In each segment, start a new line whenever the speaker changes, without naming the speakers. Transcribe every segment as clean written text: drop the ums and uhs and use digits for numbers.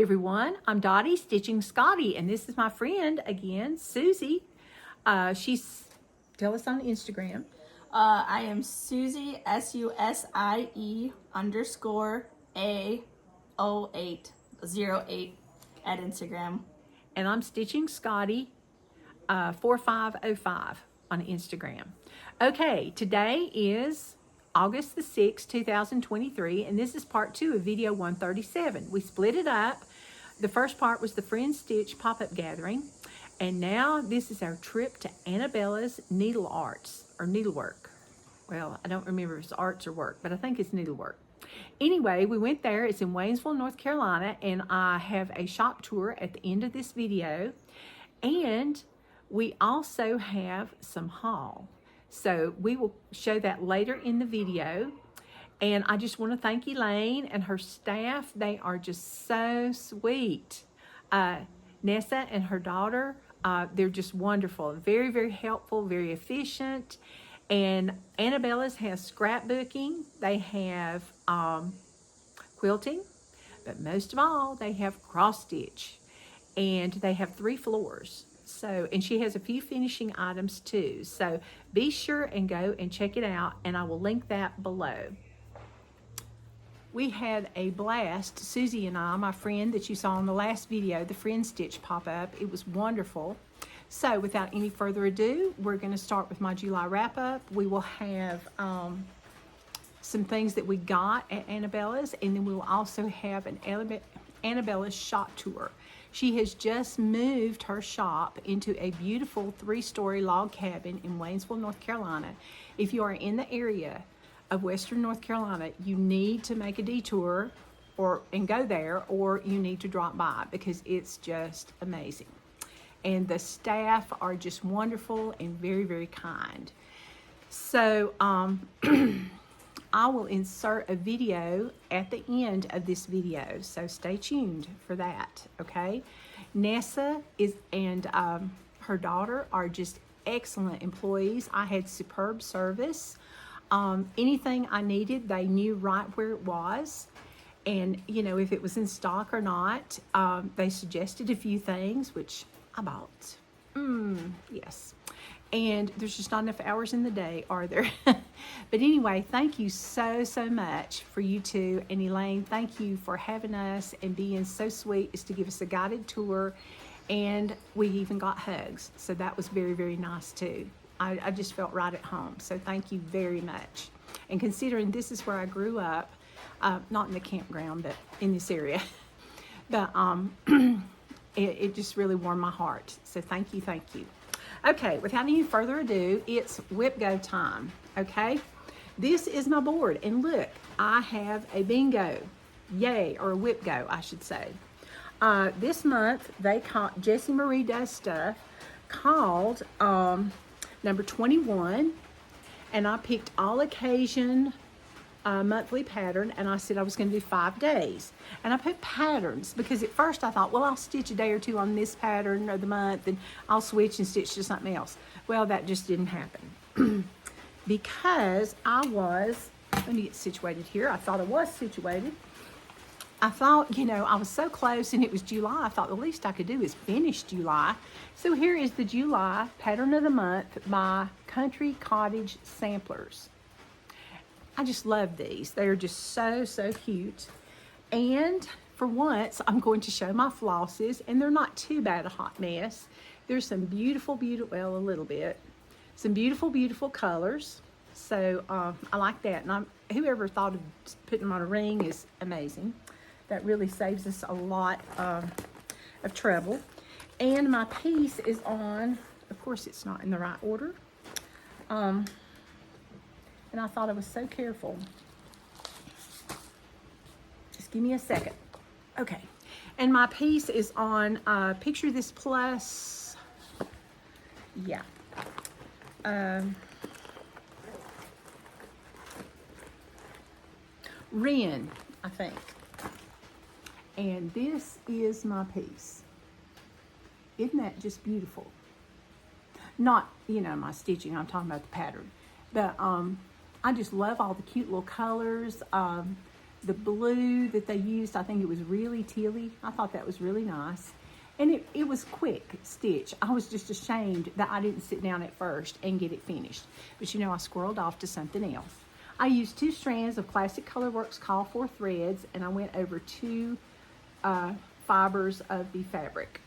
everyone, I'm Dottie Stitching Scotty, and this is my friend again, Susie. Tell us on Instagram.
I am Susie, SUSIE _A0808 at Instagram.
And I'm Stitching Scotty 4505 on Instagram. Okay, today is August the 6th, 2023, and this is part 2 of video 137. We split it up. The first part was the Friend Stitch pop-up gathering, and now this is our trip to Anabella's Needle Arts, or Needlework. Well, I don't remember if it's arts or work, but I think it's needlework. Anyway, we went there. It's in Waynesville, North Carolina, and I have a shop tour at the end of this video, and we also have some haul. So we will show that later in the video. And I just want to thank Elayne and her staff. They are just so sweet. Nessa and her daughter, they're just wonderful. Very, very helpful, very efficient. And Anabella's has scrapbooking. They have quilting. But most of all, they have cross stitch. And they have 3 floors. So, and she has a few finishing items too. So be sure and go and check it out, and I will link that below. We had a blast, Susie and I, my friend that you saw in the last video, the Friend Stitch pop-up. It was wonderful. So without any further ado, we're going to start with my July wrap-up. We will have some things that we got at Anabella's, and then we will also have an Anabella's shop tour. She has just moved her shop into a beautiful 3-story log cabin in Waynesville, North Carolina. If you are in the area of Western North Carolina, you need to make a detour and go there, or you need to drop by because it's just amazing. And the staff are just wonderful and very, very kind. So I will insert a video at the end of this video, so stay tuned for that, okay? Nessa and her daughter are just excellent employees. I had superb service. Anything I needed, they knew right where it was. And, you know, if it was in stock or not, they suggested a few things, which I bought. Yes. And there's just not enough hours in the day, are there? But anyway, thank you so, so much for you two. And Elayne, thank you for having us and being so sweet as to give us a guided tour. And we even got hugs. So that was very, very nice too. I just felt right at home. So thank you very much. And considering this is where I grew up, not in the campground, but in this area. But it just really warmed my heart. So thank you, thank you. Okay, without any further ado, it's WIPGO time, okay? This is my board, and look, I have a bingo, yay, or a WIPGO, I should say. This month, Jessie Marie Does Stuff called number 21, and I picked all occasion monthly pattern, and I said I was going to do 5 days. And I put patterns because at first I thought, well, I'll stitch a day or two on this pattern or the month, and I'll switch and stitch to something else. Well, that just didn't happen because let me get situated here. I thought I was situated. I thought, you know, I was so close, and it was July. I thought the least I could do is finish July. So here is the July pattern of the month by Country Cottage Samplers. I just love these. They are just so, so cute. And for once, I'm going to show my flosses, and they're not too bad a hot mess. There's some beautiful, well, a little bit. Some beautiful, beautiful colors. So I like that. And whoever thought of putting them on a ring is amazing. That really saves us a lot of trouble. And my piece is on, of course, it's not in the right order. And I thought I was so careful. Just give me a second. Okay. And my piece is on Picture This Plus. Yeah. Wren, I think. And this is my piece. Isn't that just beautiful? Not, you know, my stitching. I'm talking about the pattern. But I just love all the cute little colors. the blue that they used, I think it was really tealy. I thought that was really nice. And it was quick stitch. I was just ashamed that I didn't sit down at first and get it finished. But you know, I squirreled off to something else. I used 2 strands of Classic Colorworks Call For threads, and I went over 2 fibers of the fabric.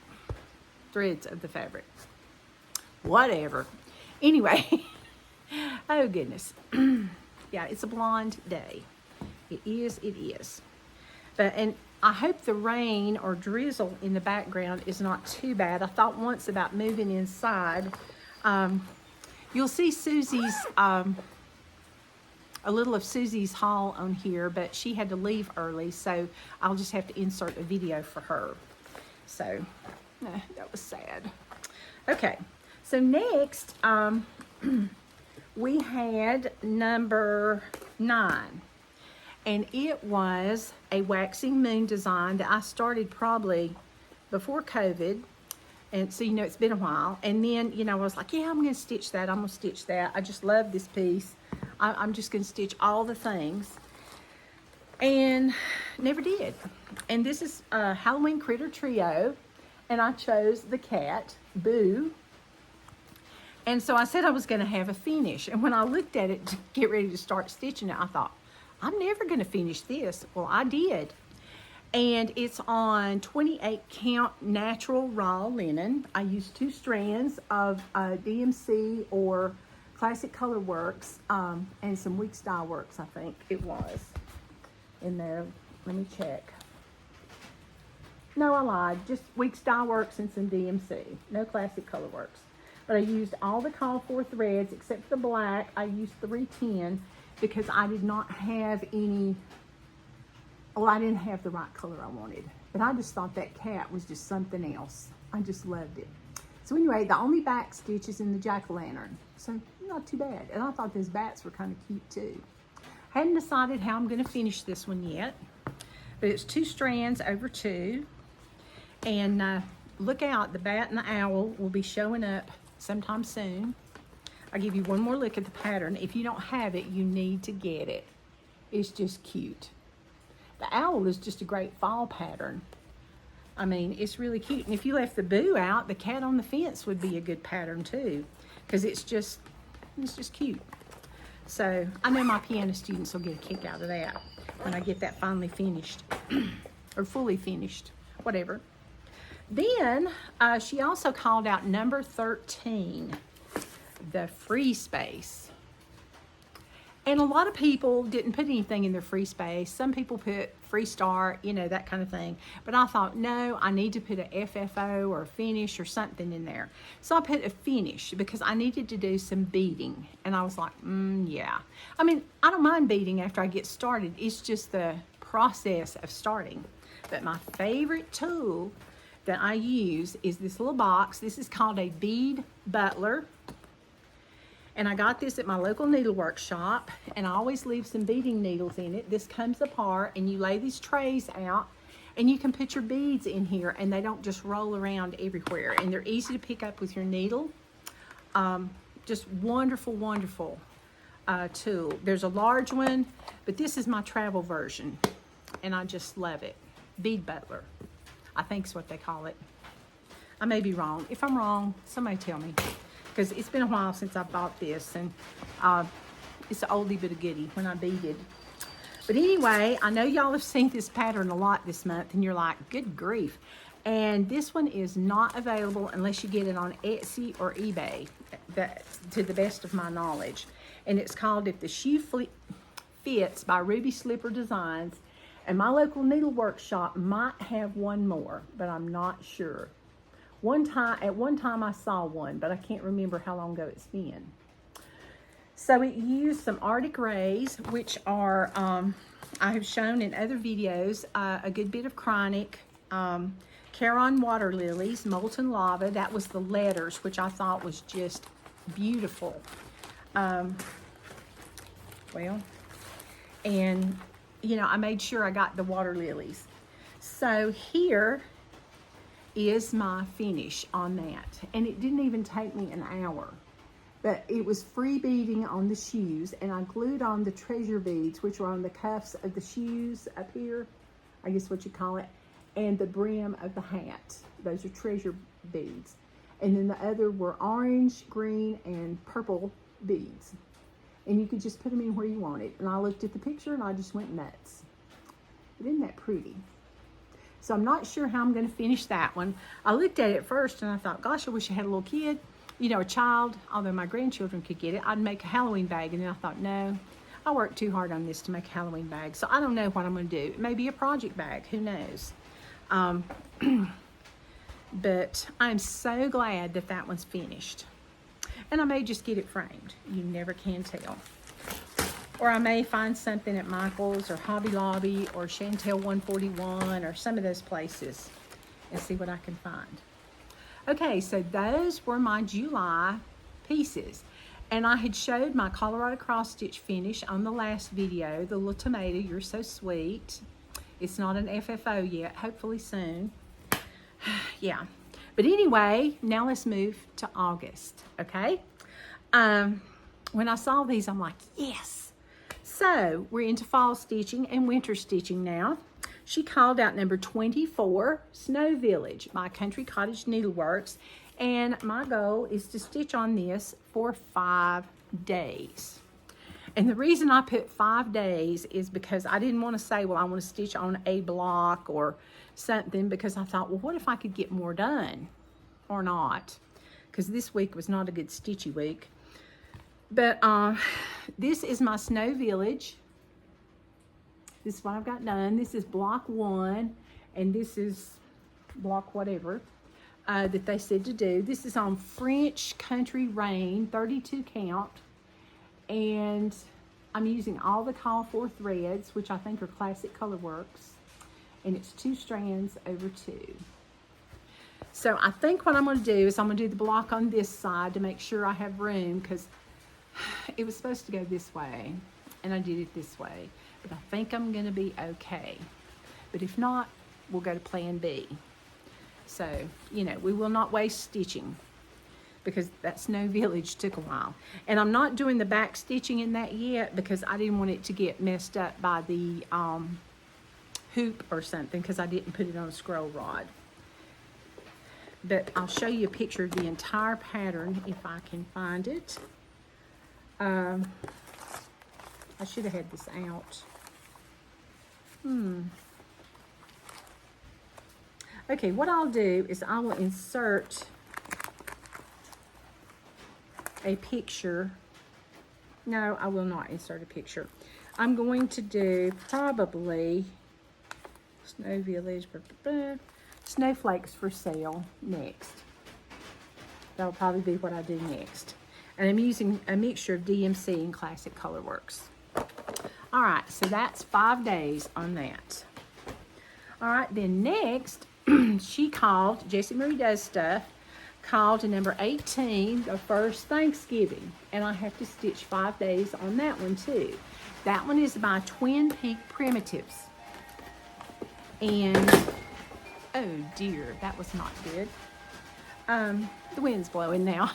Threads of the fabric. Whatever. Anyway, oh goodness. Yeah, it's a blonde day. It is. But, and I hope the rain or drizzle in the background is not too bad. I thought once about moving inside. You'll see Susie's, a little of Susie's haul on here, but she had to leave early, so I'll just have to insert a video for her. So, that was sad. Okay, so next, we had number 9. And it was a waxing moon design that I started probably before COVID. And so, you know, it's been a while. And then, you know, I was like, yeah, I'm going to stitch that. I'm going to stitch that. I just love this piece. I'm just going to stitch all the things. And never did. And this is a Halloween Critter Trio. And I chose the cat, Boo. And so I said I was going to have a finish. And when I looked at it to get ready to start stitching it, I thought, I'm never going to finish this. Well, I did. And it's on 28 count natural raw linen. I used 2 strands of DMC or Classic Colorworks and some Weeks Dye Works, I think it was in there. Let me check. No, I lied. Just Weeks Dye Works and some DMC. No Classic Colorworks. But I used all the Call For threads except the black. I used 310 because I did not have any, well, I didn't have the right color I wanted. But I just thought that cat was just something else. I just loved it. So anyway, the only back stitch is in the jack-o'-lantern. So not too bad. And I thought those bats were kind of cute too. Hadn't decided how I'm going to finish this one yet. But it's 2 strands over 2. And look out, the bat and the owl will be showing up sometime soon. I'll give you one more look at the pattern. If you don't have it, you need to get it. It's just cute. The owl is just a great fall pattern. I mean, it's really cute. And if you left the Boo out, the cat on the fence would be a good pattern too, because it's just cute. So I know my piano students will get a kick out of that when I get that finally finished or fully finished, whatever. Then she also called out number 13. The free space. And a lot of people didn't put anything in their free space. Some people put free start, you know, that kind of thing. But I thought, no, I need to put a FFO or a finish or something in there. So I put a finish because I needed to do some beading. And I was like, yeah. I mean, I don't mind beading after I get started. It's just the process of starting. But my favorite tool that I use is this little box. This is called a bead butler. And I got this at my local needlework shop, and I always leave some beading needles in it. This comes apart, and you lay these trays out, and you can put your beads in here, and they don't just roll around everywhere. And they're easy to pick up with your needle. Just wonderful, wonderful tool. There's a large one, but this is my travel version, and I just love it. Bead butler, I think is what they call it. I may be wrong. If I'm wrong, somebody tell me. Because it's been a while since I bought this, and it's an oldie but a goodie when I beaded. But anyway, I know y'all have seen this pattern a lot this month, and you're like, good grief. And this one is not available unless you get it on Etsy or eBay, to the best of my knowledge. And it's called If the Shoe Fits by Ruby Slipper Designs. And my local needlework shop might have one more, but I'm not sure. At one time I saw one, but I can't remember how long ago it's been. So it used some Arctic Rays, which are, I have shown in other videos, a good bit of Chronic, Caron Water Lilies, Molten Lava. That was the letters, which I thought was just beautiful. And, you know, I made sure I got the water lilies. So here is my finish on that. And it didn't even take me an hour. But it was free beading on the shoes, and I glued on the treasure beads, which were on the cuffs of the shoes up here, I guess what you call it, and the brim of the hat. Those are treasure beads. And then the other were orange, green, and purple beads. And you could just put them in where you wanted. And I looked at the picture and I just went nuts. But isn't that pretty? So I'm not sure how I'm going to finish that one. I looked at it first and I thought, gosh, I wish I had a little kid, you know, a child, although my grandchildren could get it. I'd make a Halloween bag. And then I thought, no, I worked too hard on this to make a Halloween bag. So I don't know what I'm going to do. It may be a project bag. Who knows? But I'm so glad that that one's finished. And I may just get it framed. You never can tell. Or I may find something at Michael's or Hobby Lobby or Chantel 141 or some of those places and see what I can find. Okay, so those were my July pieces. And I had showed my Colorado cross stitch finish on the last video, the little tomato, you're so sweet. It's not an FFO yet, hopefully soon. Yeah. But anyway, now let's move to August, okay? When I saw these, I'm like, yes. So we're into fall stitching and winter stitching now. She called out number 24, Snow Village by Country Cottage Needleworks. And my goal is to stitch on this for 5 days. And the reason I put 5 days is because I didn't want to say, well, I want to stitch on a block or something, because I thought, well, what if I could get more done or not? Because this week was not a good stitchy week. But this is my Snow Village. This is what I've got done. This is block 1, and this is block whatever that they said to do. This is on French Country Rain, 32 count. And I'm using all the call for threads, which I think are Classic Colorworks. And it's 2 strands over 2. So I think what I'm going to do is I'm going to do the block on this side to make sure I have room, because it was supposed to go this way and I did it this way. But I think I'm going to be okay. But if not, we'll go to plan B. So, you know, we will not waste stitching, because that Snow Village took a while. And I'm not doing the back stitching in that yet because I didn't want it to get messed up by the hoop or something, because I didn't put it on a scroll rod. But I'll show you a picture of the entire pattern if I can find it. I should have had this out. Okay, what I'll do is I will insert a picture. No, I will not insert a picture. I'm going to do probably Snow Village, snowflakes for sale next. That'll probably be what I do next. And I'm using a mixture of DMC and Classic Colorworks. All right, so that's 5 days on that. All right, then next, she called, Jessie Marie Does Stuff, called to number 18, the first Thanksgiving. And I have to stitch 5 days on that one too. That one is by Twin Peak Primitives. And, oh dear, that was not good. The wind's blowing now.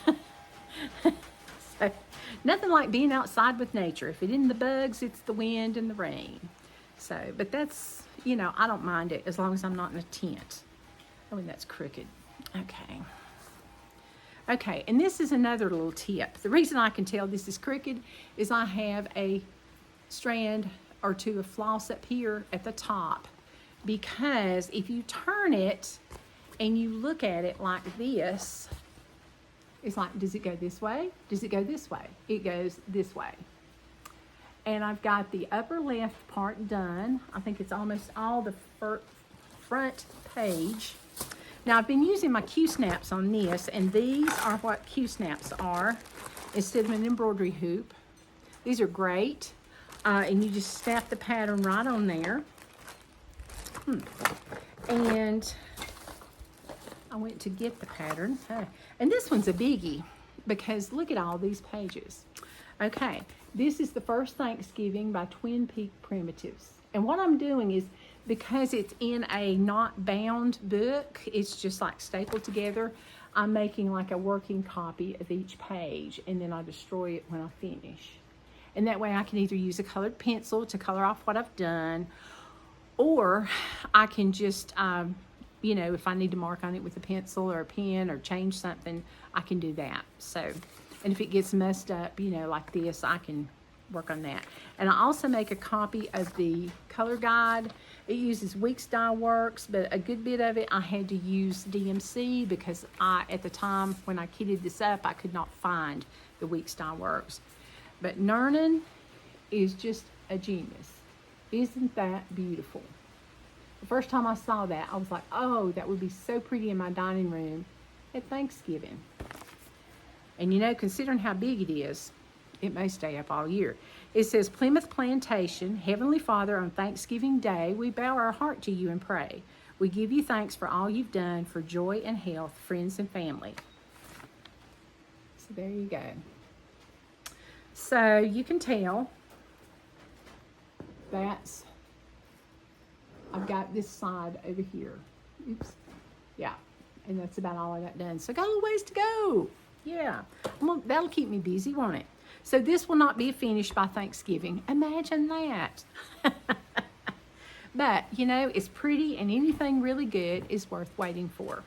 So, nothing like being outside with nature. If it isn't the bugs, it's the wind and the rain. So, but that's, you know, I don't mind it as long as I'm not in a tent. Oh, and that's crooked. Okay. Okay, and this is another little tip. The reason I can tell this is crooked is I have a strand or two of floss up here at the top, because if you turn it and you look at it like this, it's like, does it go this way? Does it go this way? It goes this way. And I've got the upper left part done. I think it's almost all the front page. Now I've been using my Q-snaps on this, and these are what Q-snaps are instead of an embroidery hoop. These are great. And you just snap the pattern right on there. And I went to get the pattern. And this one's a biggie, because look at all these pages. Okay, this is the first Thanksgiving by Twin Peak Primitives. And what I'm doing is, because it's in a not bound book, it's just like stapled together, I'm making like a working copy of each page, and then I destroy it when I finish. And that way I can either use a colored pencil to color off what I've done, or I can just, you know, if I need to mark on it with a pencil or a pen or change something, I can do that. So, and if it gets messed up, you know, like this, I can work on that. And I also make a copy of the color guide. It uses WIPGO Works, but a good bit of it I had to use DMC because at the time when I kitted this up, I could not find the WIPGO Works. But Nernan is just a genius. Isn't that beautiful? The first time I saw that, I was like, oh, that would be so pretty in my dining room at Thanksgiving. And you know, considering how big it is, it may stay up all year. It says, Plymouth Plantation, Heavenly Father, on Thanksgiving Day, we bow our heart to you and pray. We give you thanks for all you've done for joy and health, friends and family. So there you go. So you can tell that's, I've got this side over here. Oops. Yeah. And that's about all I got done. So I got a little ways to go. Yeah. That'll keep me busy, won't it? So this will not be finished by Thanksgiving. Imagine that. But, you know, it's pretty, and anything really good is worth waiting for.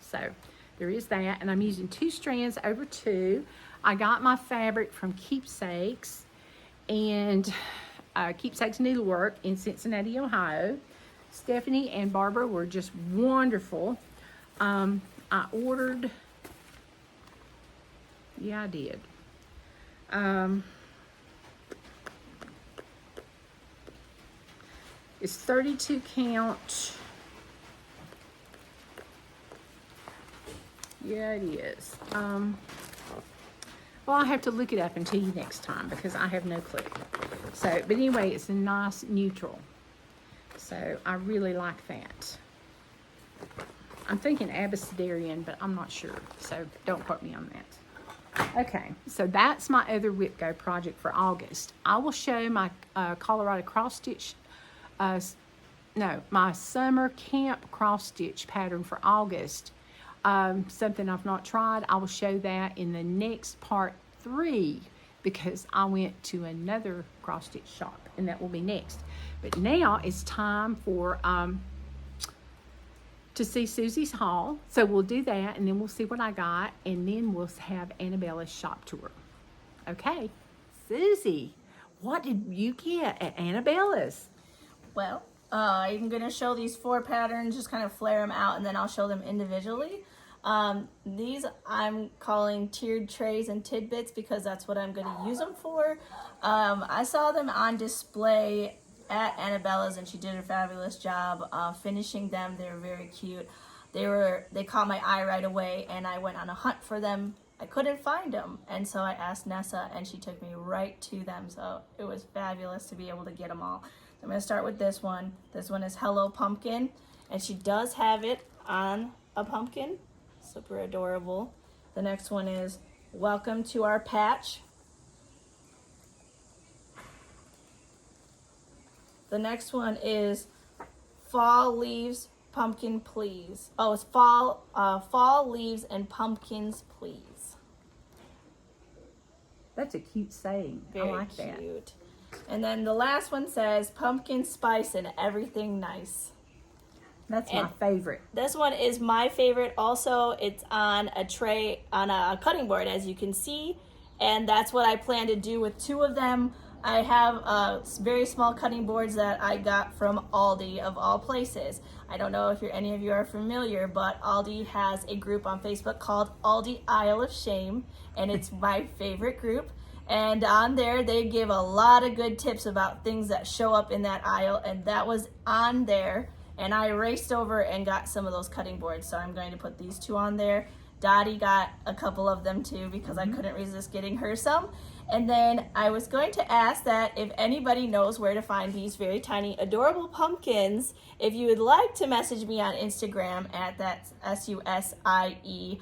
So there is that. And I'm using 2 strands over 2. I got my fabric from Keepsakes and Keepsakes Needlework in Cincinnati, Ohio. Stephanie and Barbara were just wonderful. I ordered, yeah, I did. It's 32 count. Yeah, it is. Well, I'll have to look it up and tell you next time because I have no clue. So, but anyway, it's a nice neutral. So I really like that. I'm thinking Abecedarian, but I'm not sure. So don't quote me on that. Okay, so that's my other WIPGO project for August. I will show my Colorado cross stitch, my summer camp cross stitch pattern for August. Something I've not tried. I will show that in the next part 3 because I went to another cross stitch shop, and that will be next. But now it's time for to see Susie's haul. So we'll do that, and then we'll see what I got, and then we'll have Anabella's shop tour. Okay, Susie, what did you get at Anabella's?
Well, I'm going to show these 4 patterns, just kind of flare them out, and then I'll show them individually. These I'm calling tiered trays and tidbits because that's what I'm going to use them for. I saw them on display at Anabella's, and she did a fabulous job finishing them. They were very cute. They caught my eye right away, and I went on a hunt for them. I couldn't find them, and so I asked Nessa, and she took me right to them. So it was fabulous to be able to get them all. I'm going to start with this one. This one is Hello Pumpkin, and she does have it on a pumpkin. Super adorable. The next one is Welcome to Our Patch. The next one is Fall Leaves, Pumpkin Please. Oh, it's Fall Leaves and Pumpkins Please.
That's a cute saying.
Very
I like
cute.
that.
And then the last one says Pumpkin Spice and Everything Nice.
That's my favorite.
This one is my favorite also. It's on a tray, on a cutting board, as you can see. And that's what I plan to do with 2 of them. I have very small cutting boards that I got from Aldi, of all places. I don't know if any of you are familiar, but Aldi has a group on Facebook called Aldi Aisle of Shame, and it's my favorite group. And on there, they give a lot of good tips about things that show up in that aisle, and that was on there. And I raced over and got some of those cutting boards, so I'm going to put these 2 on there. Dottie got a couple of them too because I couldn't resist getting her some. And then I was going to ask that if anybody knows where to find these very tiny, adorable pumpkins, if you would like to message me on Instagram at that SUSIE_A08,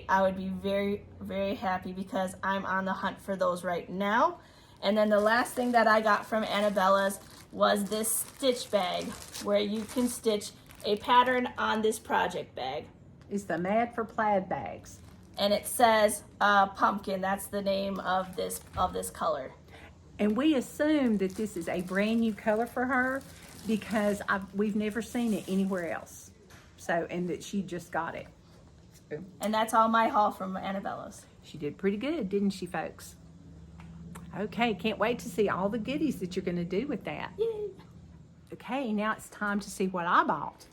I would be very, very happy because I'm on the hunt for those right now. And then the last thing that I got from Anabella's was this stitch bag where you can stitch a pattern on this project bag.
It's the Mad for Plaid bags.
And it says pumpkin. That's the name of this color.
And we assume that this is a brand new color for her because we've never seen it anywhere else. So, and that she just got it. So,
and that's all my haul from Anabella's.
She did pretty good, didn't she, folks? Okay, can't wait to see all the goodies that you're going to do with that.
Yay.
Okay, now it's time to see what I bought.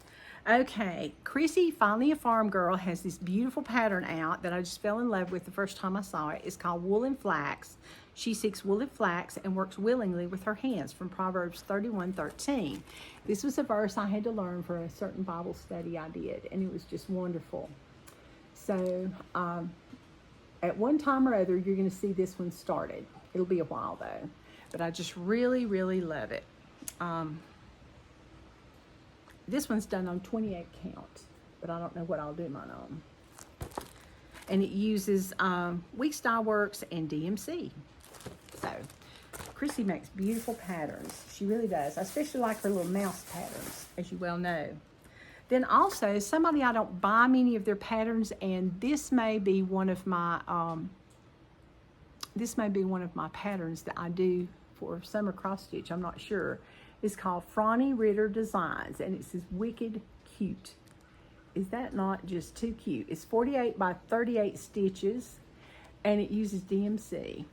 Okay, Chrissy, finally a farm girl, has this beautiful pattern out that I just fell in love with the first time I saw it. It's called Wool and Flax. She seeks wool and flax and works willingly with her hands, from Proverbs 31:13. This was a verse I had to learn for a certain Bible study I did, and it was just wonderful. So, at one time or other, you're going to see this one started. It'll be a while though, but I just really, really love it. This one's done on 28 count, but I don't know what I'll do mine on. And it uses WIPGO Works and DMC. So, Chrissy makes beautiful patterns. She really does. I especially like her little mouse patterns, as you well know. Then also, somebody I don't buy many of their patterns, and this may be one of my patterns that I do for summer cross stitch. I'm not sure. It's called Franny Ritter Designs, and it says Wicked Cute. Is that not just too cute? It's 48 by 38 stitches, and it uses DMC.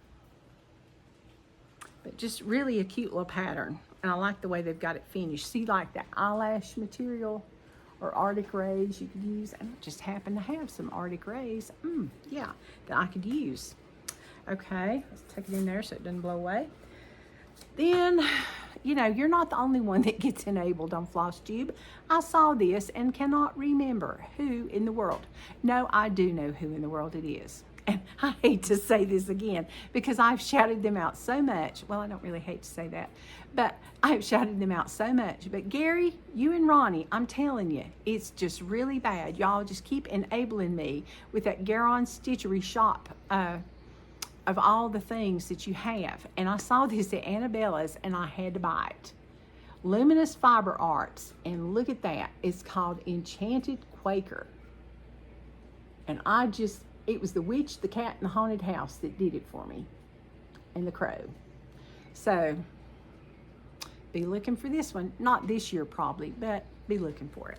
But just really a cute little pattern, and I like the way they've got it finished. See, like the eyelash material or Arctic Rays you could use. And I just happen to have some Arctic Rays, yeah, that I could use. Okay, let's take it in there so it doesn't blow away. Then, you know, you're not the only one that gets enabled on Flosstube. I saw this and cannot remember who in the world. No, I do know who in the world it is. And I hate to say this again because I've shouted them out so much. Well, I don't really hate to say that, but I've shouted them out so much. But Gary, you and Ronnie, I'm telling you, it's just really bad. Y'all just keep enabling me with that Garon Stitchery shop of all the things that you have. And I saw this at Anabella's and I had to buy it. Luminous Fiber Arts, and look at that. It's called Enchanted Quaker. And it was the witch, the cat, and the haunted house that did it for me, and the crow. So, be looking for this one. Not this year probably, but be looking for it.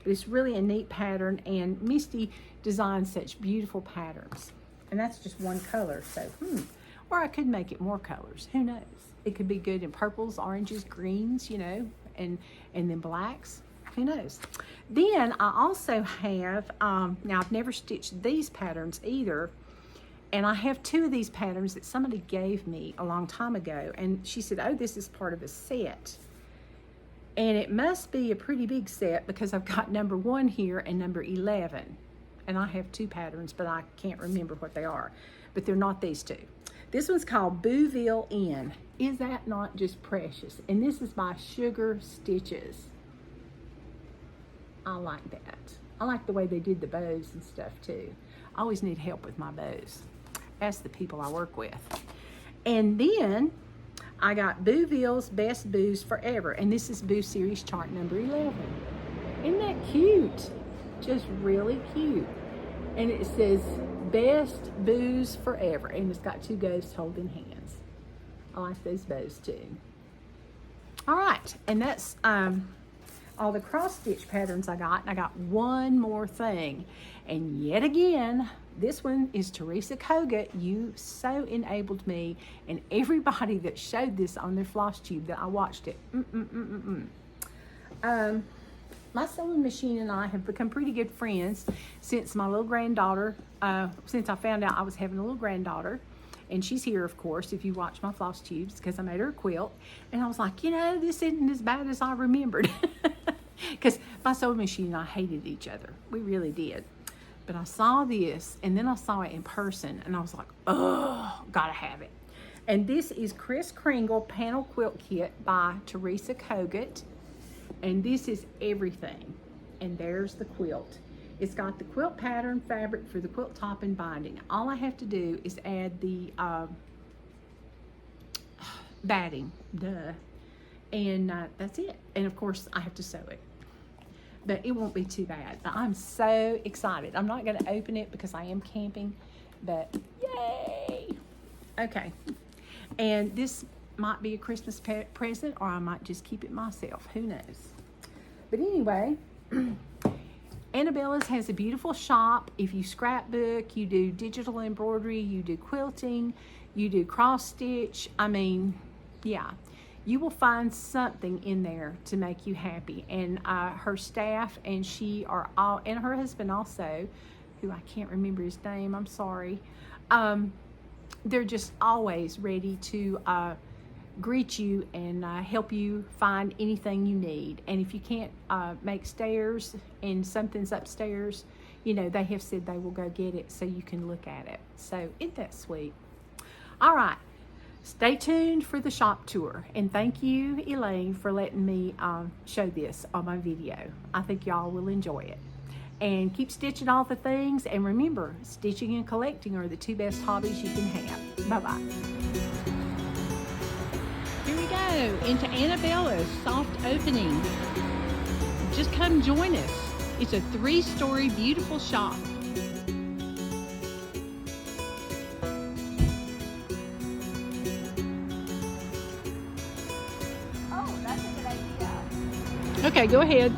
But it's really a neat pattern, and Misty designs such beautiful patterns. And that's just one color, so, or I could make it more colors. Who knows? It could be good in purples, oranges, greens, you know, and then blacks. Who knows? Then I also have, now I've never stitched these patterns either, and I have two of these patterns that somebody gave me a long time ago, and she said, oh, this is part of a set. And it must be a pretty big set because I've got number 1 here and number 11. And I have two patterns, but I can't remember what they are. But they're not these two. This one's called Bouville Inn. Is that not just precious? And this is by Sugar Stitches. I like that. I like the way they did the bows and stuff too. I always need help with my bows. Ask the people I work with. And then I got Bouville's Best Boos Forever. And this is Boo Series chart number 11. Isn't that cute? Just really cute. And it says Best Boos Forever. And it's got two ghosts holding hands. I like those bows too. All right. And that's all the cross stitch patterns I got. And I got one more thing. And yet again, this one is Teresa Koga. You so enabled me and everybody that showed this on their Flosstube that I watched it. My sewing machine and I have become pretty good friends since my little granddaughter, since I found out I was having a little granddaughter. And she's here, of course, if you watch my Flosstubes, because I made her a quilt. And I was like, you know, this isn't as bad as I remembered. Because my sewing machine and I hated each other. We really did. But I saw this, and then I saw it in person, and I was like, oh, gotta have it. And this is Kris Kringle Panel Quilt Kit by Teresa Kogut. And this is everything. And there's the quilt. It's got the quilt pattern fabric for the quilt top and binding. All I have to do is add the batting, and that's it. And of course, I have to sew it. but it won't be too bad. I'm so excited. I'm not going to open it because I am camping, but yay! Okay, and this might be a Christmas present, or I might just keep it myself. Who knows? But anyway, Anabella's has a beautiful shop. If you scrapbook, you do digital embroidery, you do quilting, you do cross stitch. I mean, yeah, you will find something in there to make you happy. And her staff and she are all, and her husband also, who I can't remember his name, I'm sorry. They're just always ready to greet you and help you find anything you need. And if you can't make stairs and something's upstairs, you know, they have said they will go get it so you can look at it. So isn't that sweet? All right, stay tuned for the shop tour, and thank you, Elayne, for letting me show this on my video. I think y'all will enjoy it. And keep stitching all the things, and remember, stitching and collecting are the two best hobbies you can have. Bye-bye. Here we go, into Anabella's soft opening. Just come join us. It's a 3-story beautiful shop.
Oh, that's a good idea.
Okay, go ahead.